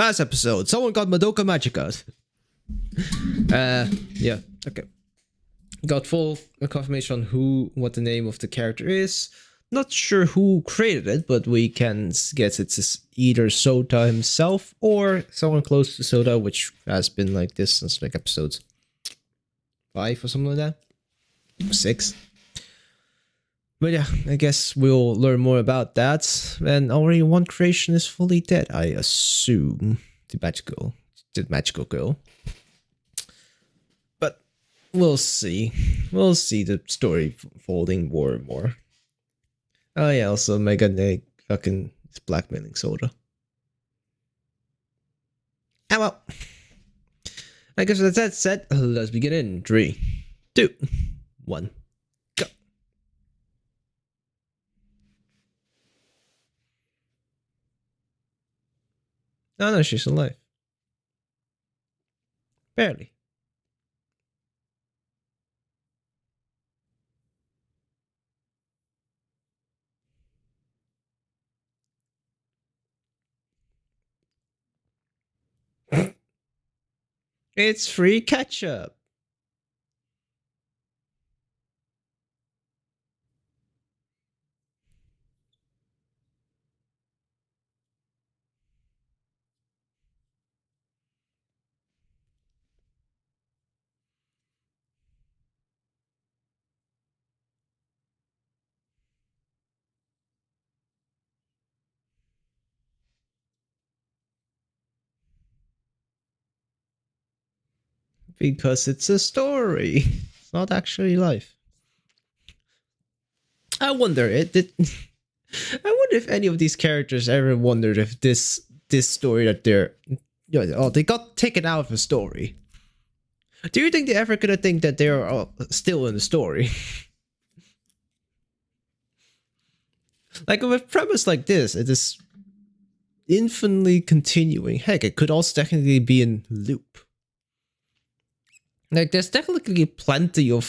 Last episode, someone got Madoka Magica. Yeah, okay. Got full confirmation on what the name of the character is. Not sure who created it, but we can guess it's either Sota himself or someone close to Sota, which has been like this since like episode 5 or something like that. 6. But yeah, I guess we'll learn more about that. And already one creation is fully dead, I assume. The magical girl. But we'll see. We'll see the story folding more and more. Oh yeah, also Mega Neg fucking is blackmailing Soda. Ah well. I guess with that said, let's begin in 3, 2, 1. Oh no, she's alive. Barely. It's free ketchup. Because it's a story. It's not actually life. I wonder I wonder if any of these characters ever wondered if this story that they got taken out of the story. Do you think they ever gonna think that they're still in the story? Like with a premise like this, it is infinitely continuing. Heck, it could also technically be in loop. Like there's technically plenty of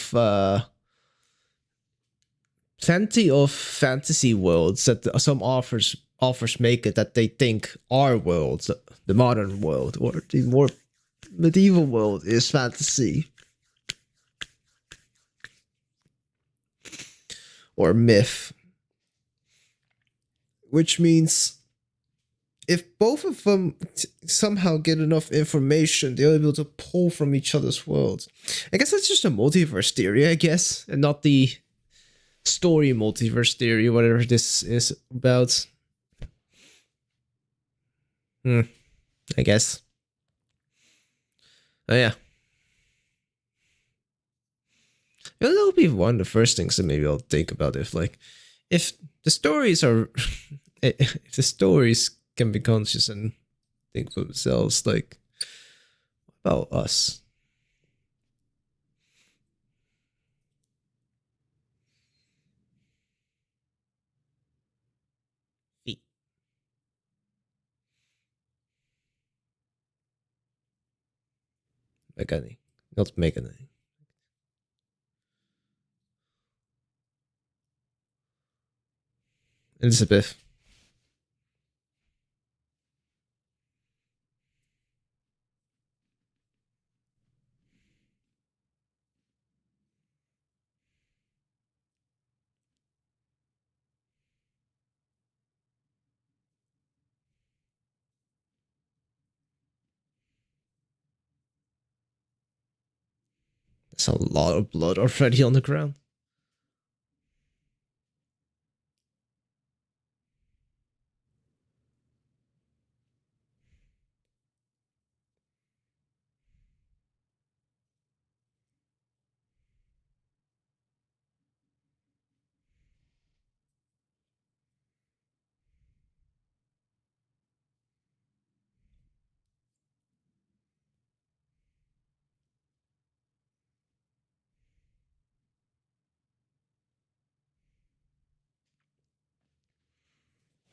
fantasy worlds that some authors make it that they think are worlds. The modern world or the more medieval world is fantasy or myth, which means if both of them somehow get enough information, they're able to pull from each other's worlds. I guess that's just a multiverse theory, I guess, and not the story multiverse theory, whatever this is about. I guess. Oh yeah. That'll be one of the first things that maybe I'll think about if the stories are if the stories can be conscious and think for themselves, like about us. Megane, not Megane. Elizabeth. There's a lot of blood already on the ground.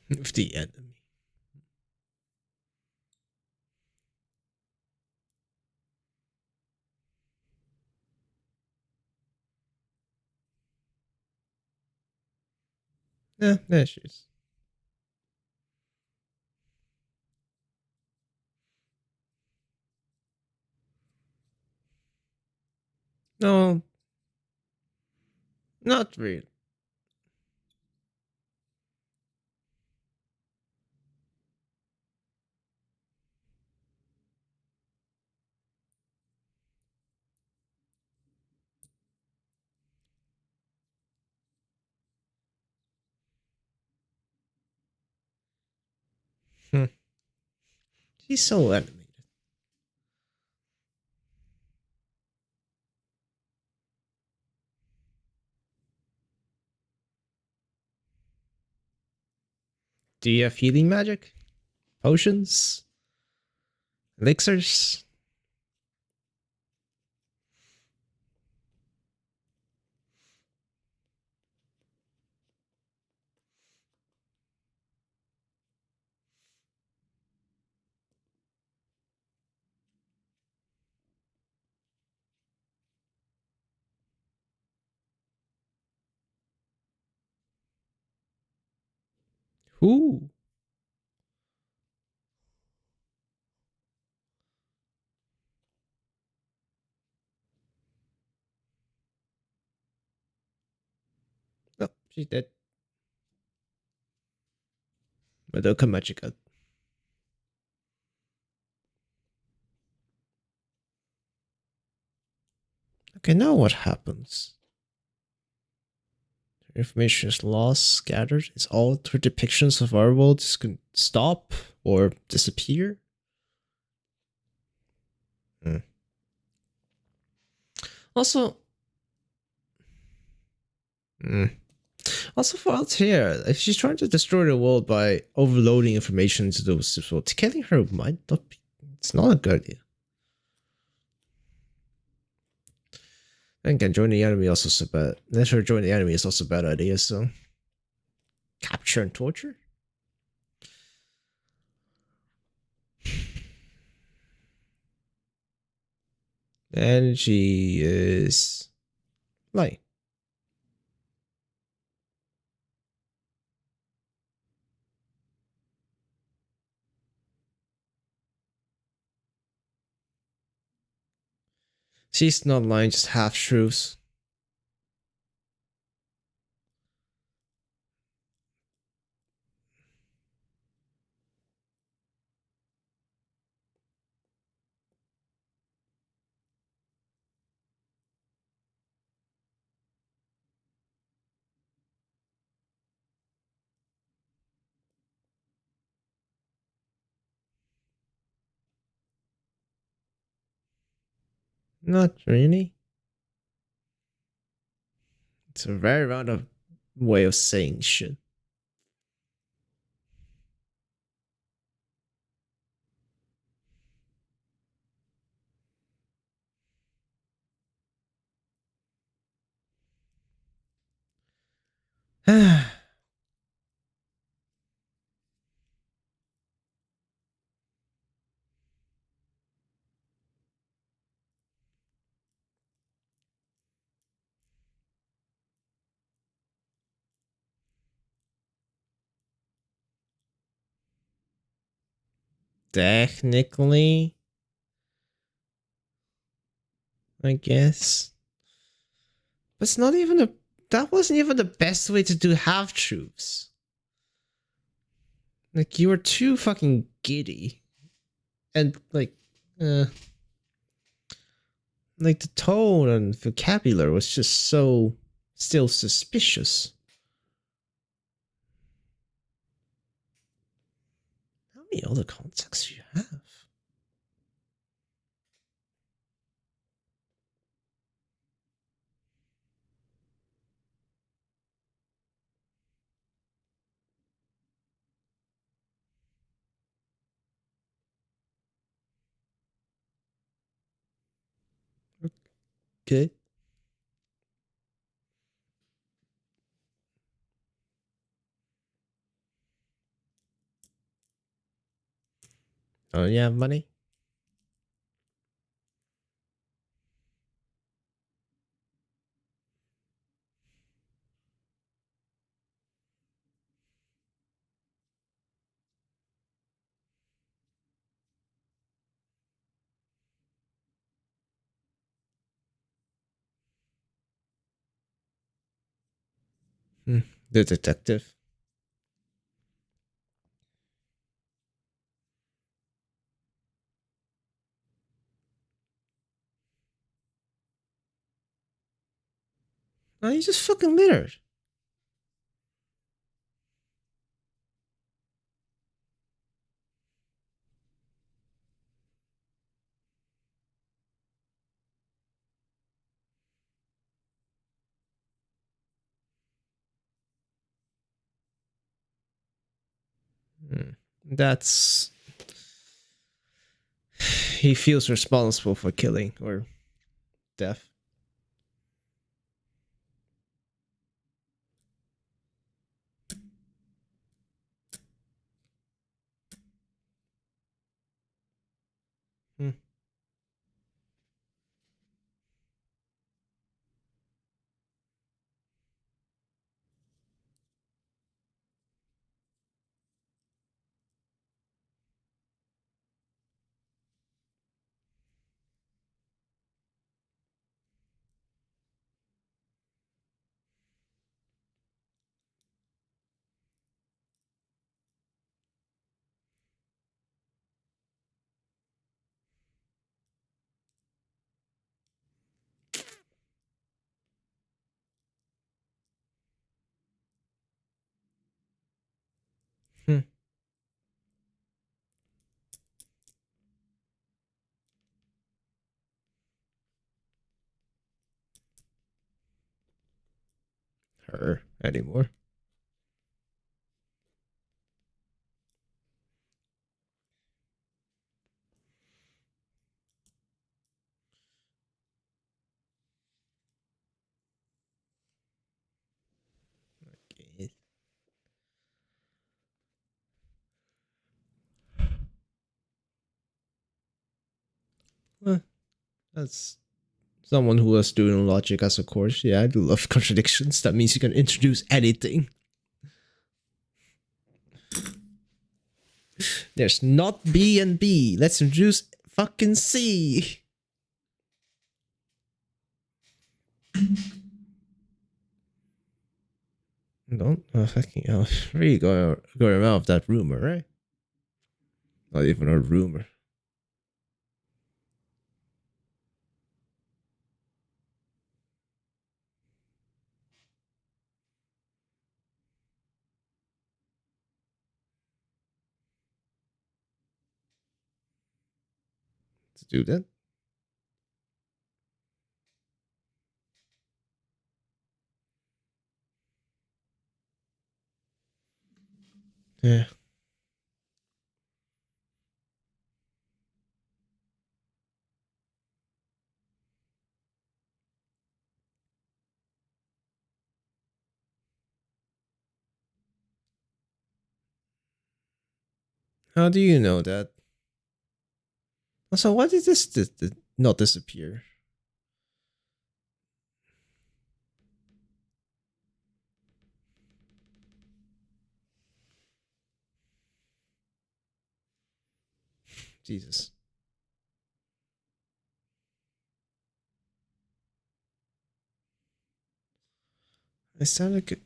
With the enemy. Yeah, there she is. No, not really. Hmm. She's so animated. Do you have healing magic? Potions? Elixirs? Who? No, she's dead. Madoka Magica. Okay, now what happens? Information is lost, scattered. Is all her depictions of our world just going to stop or disappear? Hmm. Also, hmm. Also for Altair, if she's trying to destroy the world by overloading information into those worlds, killing her might not be. It's not a good idea. And again, join the enemy also so bad. Let her join the enemy is also a bad idea. So capture and torture. And she is lying. She's not lying, just half truths. Not really. It's a very roundabout way of saying shit. Technically, I guess. But it's not even a. That wasn't even the best way to do half truths. Like, you were too fucking giddy. And, like the tone and vocabulary was just so still suspicious. How many other contacts do you have? Okay. Oh, yeah, money? The detective. Oh, you just fucking littered. That's... He feels responsible for killing or death. Her anymore. Okay. Well, that's someone who was doing logic as a course. Yeah, I do love contradictions. That means you can introduce anything. There's not B and B. Let's introduce fucking C. Don't fucking hell. Really going around with that rumor, right? Not even a rumor. To do that. Yeah. How do you know that? Also, why did this not disappear? Jesus. It sounded good.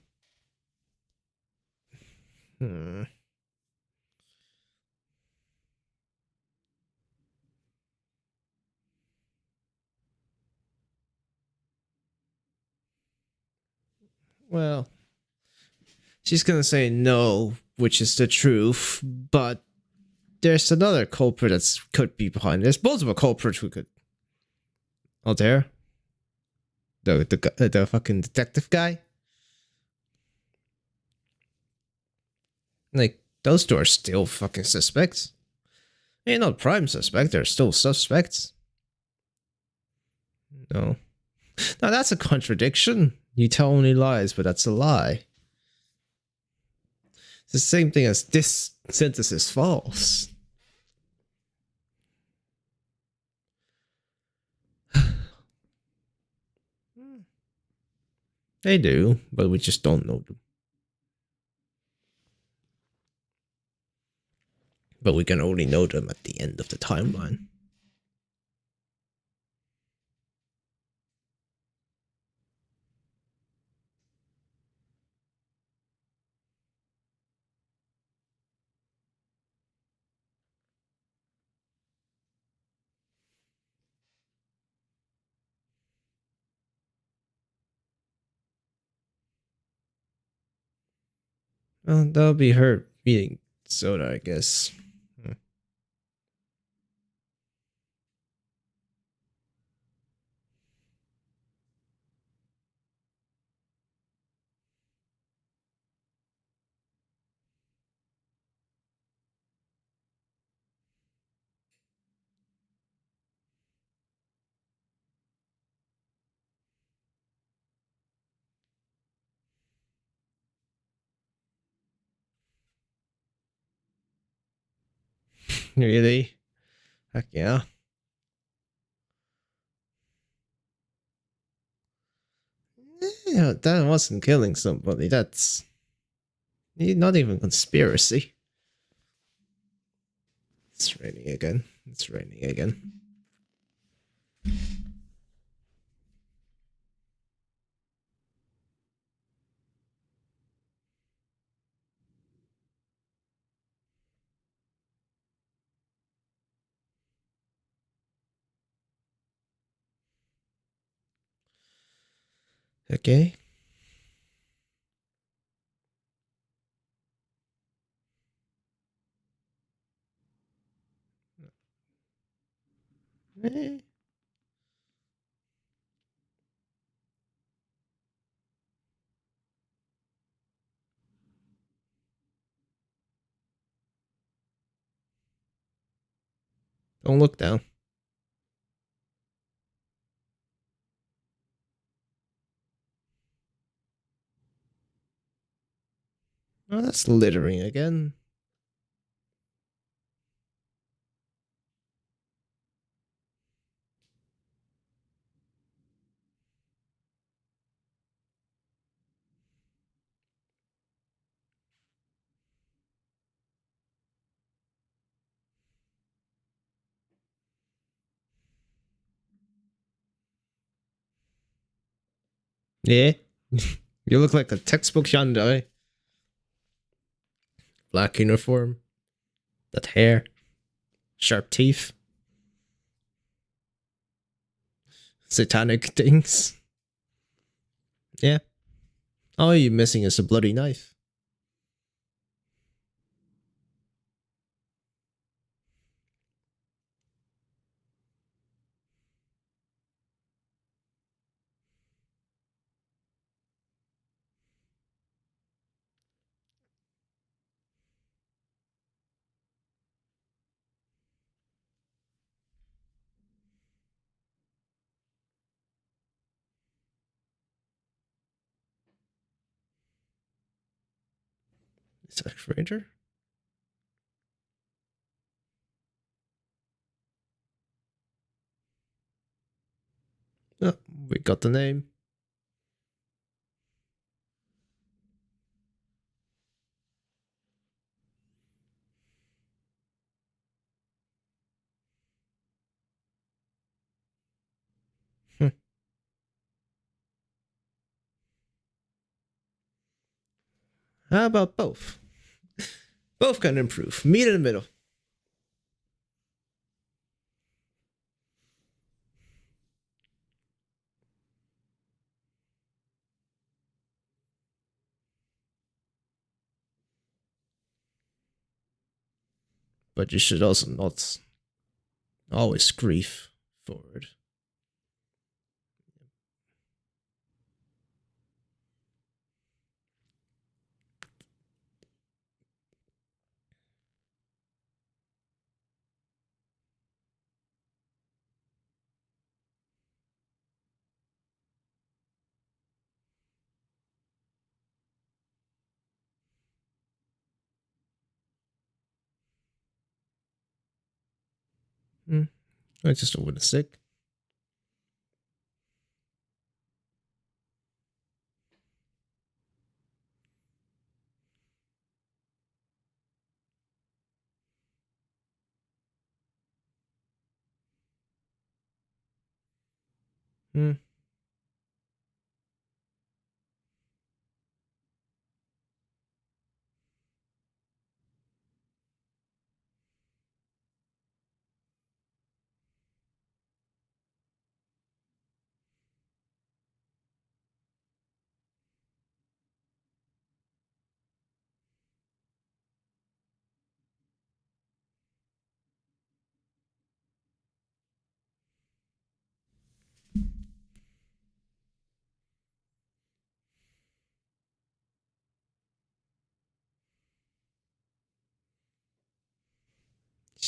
Well, she's gonna say no, which is the truth, but there's another culprit that could be behind. There's multiple culprits who could. Oh, there? The fucking detective guy? Like, those two are still fucking suspects. They're not prime suspect, they're still suspects. No. Now that's a contradiction. You tell only lies, but that's a lie. It's the same thing as this sentence is false. They do, but we just don't know them. But we can only know them at the end of the timeline. Well, that'll be her eating soda, I guess. Really? Heck yeah. Yeah, that wasn't killing somebody. That's not even conspiracy. It's raining again. It's raining again. Okay. Eh, don't look down. Oh, that's littering again. Yeah. You look like a textbook Hyundai. Black uniform. That hair. Sharp teeth. Satanic things. Yeah. All you missing is a bloody knife. Is that a Ranger? Oh, we got the name. Hmm. How about both? Both can improve. Meet in the middle. But you should also not always grieve forward. Hmm. I just don't want to sick. Hmm.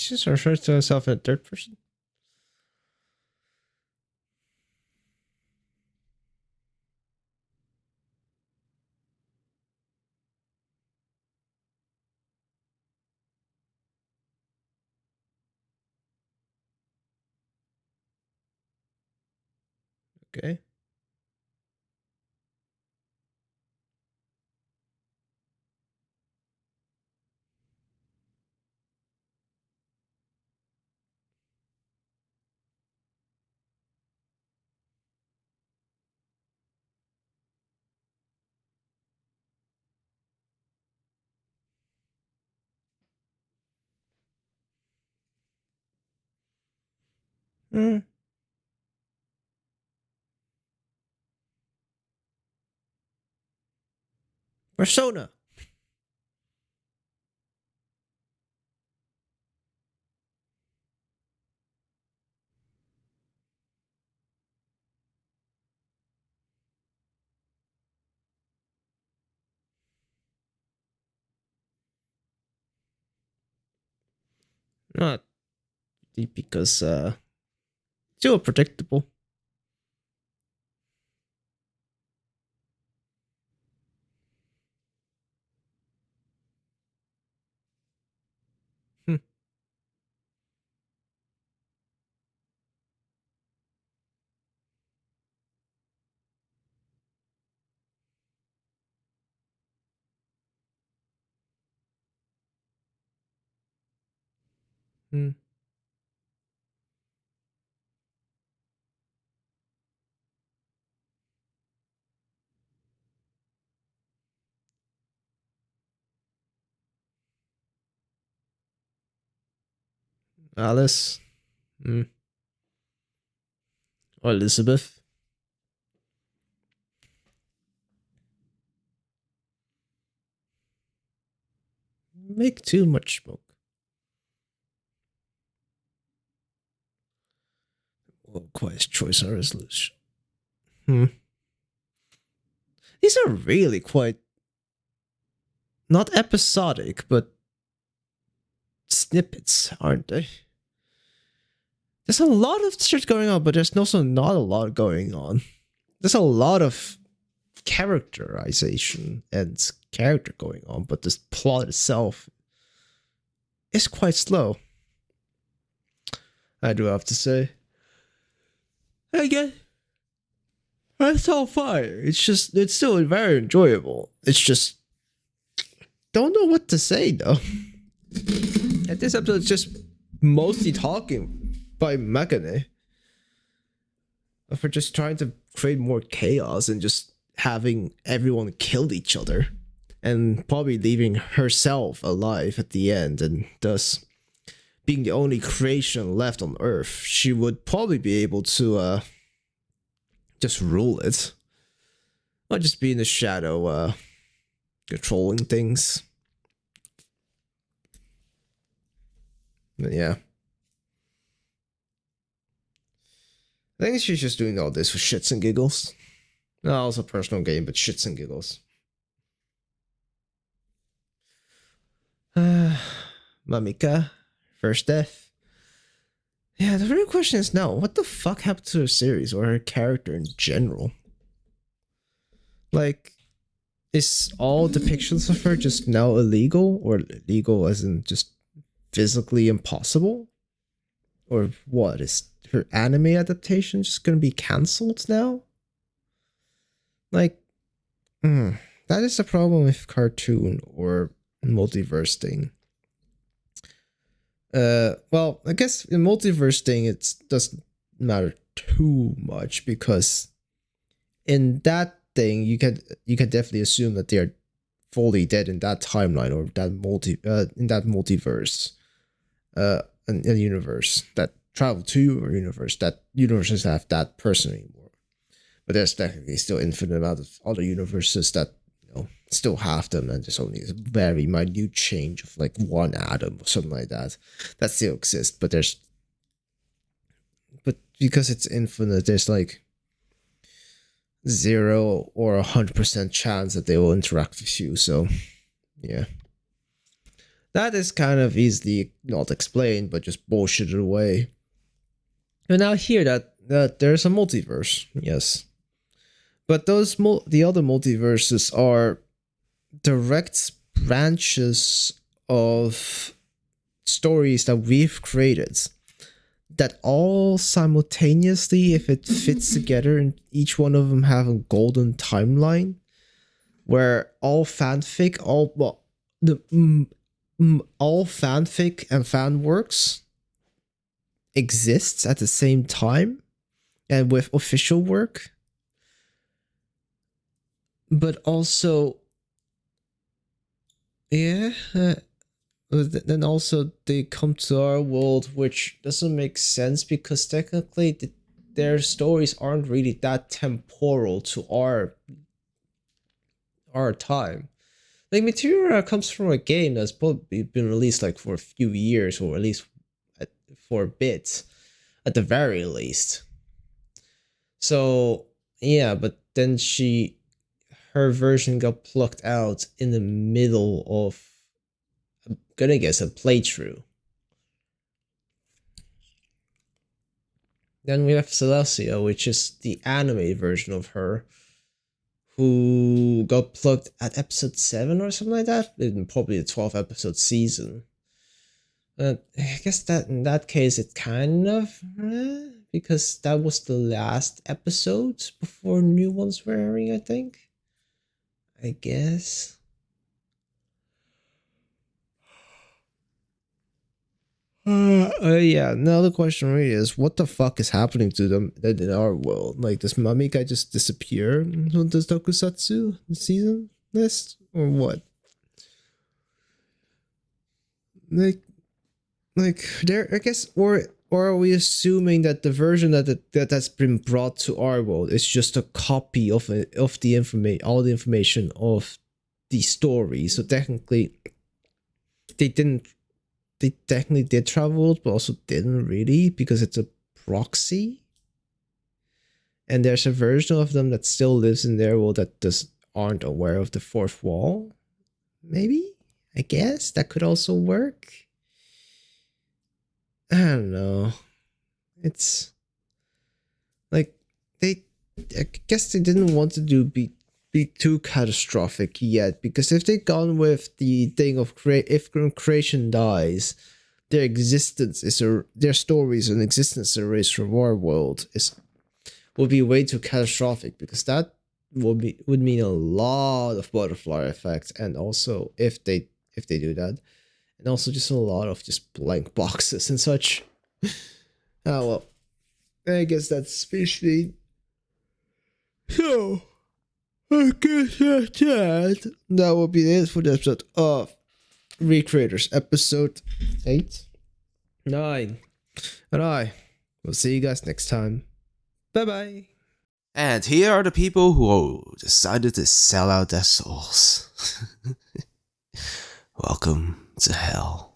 She just refers to herself in third person. Okay. Hmm. Persona. Not deep because too predictable. Hmm. Hmm. Alice. Hmm. Or Elizabeth. Make too much smoke. Well, quiet choice or resolution. Hmm. These are really quite not episodic, but snippets, aren't they? There's a lot of shit going on, but there's also not a lot going on. There's a lot of characterization and character going on, but this plot itself is quite slow. I do have to say. Again, that's all fire. It's still very enjoyable. It's just don't know what to say though. And this episode is just mostly talking by Megane. For just trying to create more chaos and just having everyone kill each other. And probably leaving herself alive at the end, and thus being the only creation left on Earth. She would probably be able to just rule it. Or just be in the shadow, controlling things. But yeah. I think she's just doing all this for shits and giggles. No, also personal game, but shits and giggles. Mamika, first death. Yeah, the real question is now, what the fuck happened to her series or her character in general? Like, is all depictions of her just now illegal? Or illegal as in just physically impossible? Or what? Is her anime adaptation just gonna be cancelled now? Like, that is the problem with cartoon or multiverse thing. Well, I guess in multiverse thing, it doesn't matter too much because in that thing, you can definitely assume that they are fully dead in that timeline or that in that multiverse, in a universe that travel to your universe. That universe doesn't have that person anymore, but there's technically still infinite amount of other universes that still have them, and there's only a very minute change of like one atom or something like that still exists. But because it's infinite, there's like 0 or 100% chance that they will interact with you. So yeah, That is kind of easily not explained, but just bullshitted away. And now here that there's a multiverse, yes. But the other multiverses are direct branches of stories that we've created that all simultaneously, if it fits together, and each one of them have a golden timeline where all fanfic, all fanfic and fan works exists at the same time and with official work, but also then also they come to our world, which doesn't make sense because technically their stories aren't really that temporal to our time. Like, material comes from a game that's probably been released like for a few years, or at least for a bit, at the very least. So yeah, but then her version got plucked out in the middle of, I'm gonna guess, a playthrough. Then we have Celestia, which is the anime version of her, who got plugged at episode 7 or something like that, in probably the 12th episode season. I guess that in that case it kind of, because that was the last episode before new ones were airing, I think. I guess. Yeah, now the question really is, what the fuck is happening to them in our world? Like, does Mami guy just disappear on this Tokusatsu season list? Or what? Like there, I guess, or are we assuming that the version that's been brought to our world is just a copy of the all the information of the story? So technically, they technically did travel, but also didn't really, because it's a proxy. And there's a version of them that still lives in their world that aren't aware of the fourth wall. Maybe? I guess that could also work. I don't know. It's like I guess they didn't want to be too catastrophic yet, because if they'd gone with the thing of if creation dies, their existence is their stories and existence erased from our world would be way too catastrophic, because that would mean a lot of butterfly effect, and also if they do that, and also just a lot of just blank boxes and such. Oh well, I guess that's especially. So I guess that's that. That will be it for the episode of Recreators, episode 8, 9, and I will see you guys next time. Bye bye. And here are the people who decided to sell out their souls. Welcome to hell.